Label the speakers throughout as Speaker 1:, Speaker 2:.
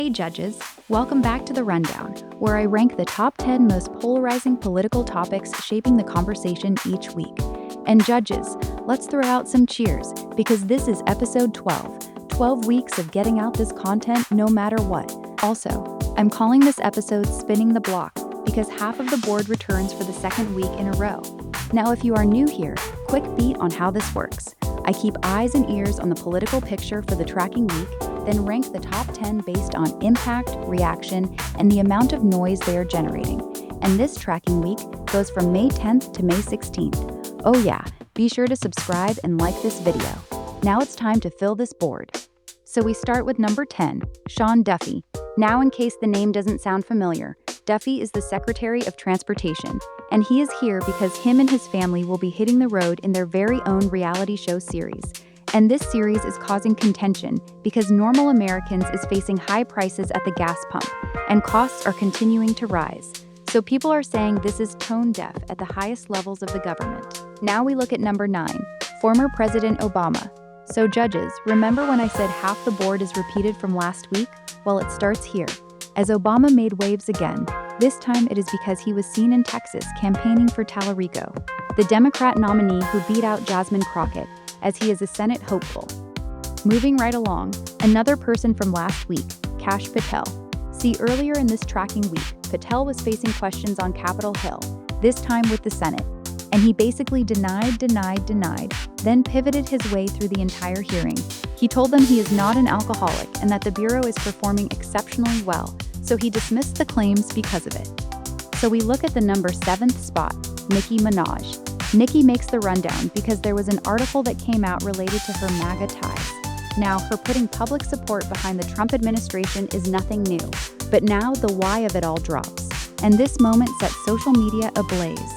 Speaker 1: Hey judges, welcome back to The Rundown, where I rank the top 10 most polarizing political topics shaping the conversation each week. And judges, let's throw out some cheers, because this is episode 12. 12 weeks of getting out this content no matter what. Also, I'm calling this episode Spinning the Block, because half of the board returns for the second week in a row. Now if you are new here, quick beat on how this works. I keep eyes and ears on the political picture for the tracking week, then rank the top 10 based on impact, reaction, and the amount of noise they are generating. And this tracking week goes from May 10th to May 16th. Oh yeah, be sure to subscribe and like this video. Now it's time to fill this board. So we start with number 10, Sean Duffy. Now in case the name doesn't sound familiar, Duffy is the Secretary of Transportation, and he is here because him and his family will be hitting the road in their very own reality show series. And this series is causing contention because normal Americans is facing high prices at the gas pump, and costs are continuing to rise. So people are saying this is tone deaf at the highest levels of the government. Now we look at number 9, former President Obama. So judges, remember when I said half the board is repeated from last week? Well, it starts here. As Obama made waves again, this time it is because he was seen in Texas campaigning for Talarico, the Democrat nominee who beat out Jasmine Crockett, as he is a Senate hopeful. Moving right along, another person from last week, Kash Patel. See, earlier in this tracking week, Patel was facing questions on Capitol Hill, this time with the Senate, and he basically denied, then pivoted his way through the entire hearing. He told them he is not an alcoholic and that the Bureau is performing exceptionally well, so he dismissed the claims because of it. So we look at the number 7th spot, Nicki Minaj. Nicki makes the rundown because there was an article that came out related to her MAGA ties. Now, her putting public support behind the Trump administration is nothing new, but now the why of it all drops, and this moment sets social media ablaze.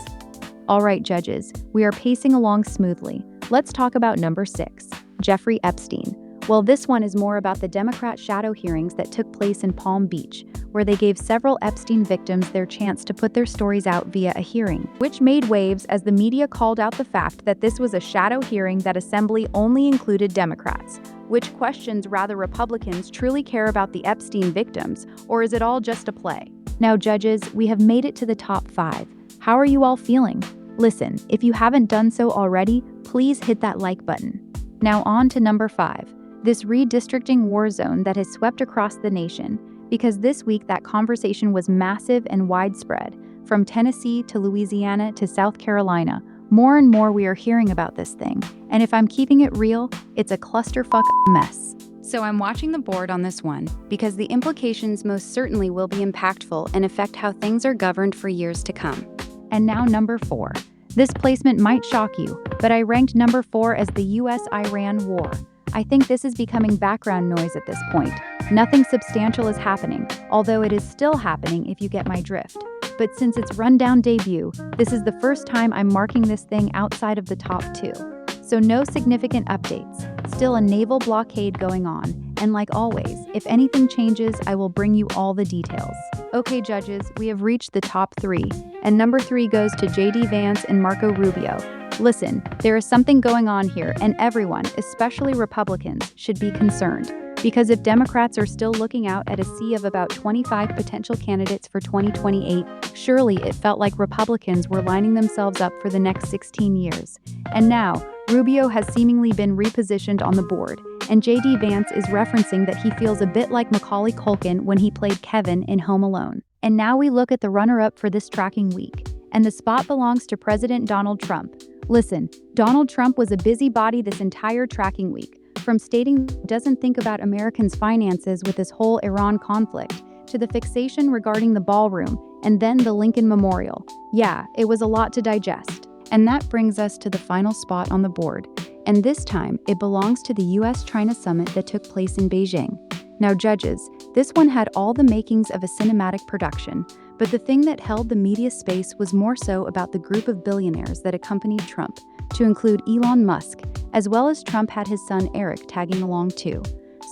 Speaker 1: All right, judges, we are pacing along smoothly. Let's talk about number 6, Jeffrey Epstein. Well, this one is more about the Democrat shadow hearings that took place in Palm Beach, where they gave several Epstein victims their chance to put their stories out via a hearing, which made waves as the media called out the fact that this was a shadow hearing that assembly only included Democrats, which questions whether Republicans truly care about the Epstein victims, or is it all just a play? Now, judges, we have made it to the top 5. How are you all feeling? Listen, if you haven't done so already, please hit that like button. Now on to number 5. This redistricting war zone that has swept across the nation, because this week that conversation was massive and widespread, from Tennessee to Louisiana to South Carolina. More and more we are hearing about this thing, and if I'm keeping it real, it's a clusterfuck mess. So I'm watching the board on this one, because the implications most certainly will be impactful and affect how things are governed for years to come. And now number 4. This placement might shock you, but I ranked number 4 as the U.S Iran war. I think this is becoming background noise at this point. Nothing substantial is happening, although it is still happening if you get my drift. But since its rundown debut, this is the first time I'm marking this thing outside of the top 2. So no significant updates, still a naval blockade going on, and like always, if anything changes, I will bring you all the details. Okay judges, we have reached the top 3, and number 3 goes to JD Vance and Marco Rubio. Listen, there is something going on here, and everyone, especially Republicans, should be concerned. Because if Democrats are still looking out at a sea of about 25 potential candidates for 2028, surely it felt like Republicans were lining themselves up for the next 16 years. And now, Rubio has seemingly been repositioned on the board, and JD Vance is referencing that he feels a bit like Macaulay Culkin when he played Kevin in Home Alone. And now we look at the runner-up for this tracking week, and the spot belongs to President Donald Trump. Listen, Donald Trump was a busybody this entire tracking week, from stating he doesn't think about Americans' finances with this whole Iran conflict, to the fixation regarding the ballroom, and then the Lincoln Memorial. Yeah, it was a lot to digest. And that brings us to the final spot on the board, and this time it belongs to the U.S China summit that took place in Beijing. Now judges, this one had all the makings of a cinematic production, but the thing that held the media space was more so about the group of billionaires that accompanied Trump, to include Elon Musk, as well as Trump had his son Eric tagging along too.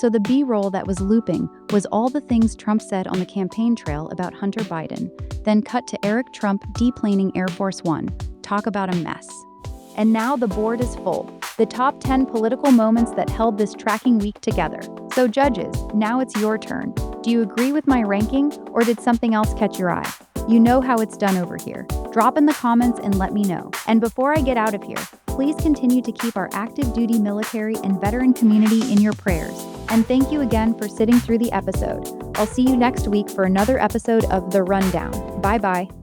Speaker 1: So the B-roll that was looping was all the things Trump said on the campaign trail about Hunter Biden, then cut to Eric Trump deplaning Air Force One. Talk about a mess. And now the board is full. the top 10 political moments that held this tracking week together. So judges, now it's your turn. Do you agree with my ranking, or did something else catch your eye? You know how it's done over here. Drop in the comments and let me know. And before I get out of here, please continue to keep our active duty military and veteran community in your prayers. And thank you again for sitting through the episode. I'll see you next week for another episode of The Rundown. Bye-bye.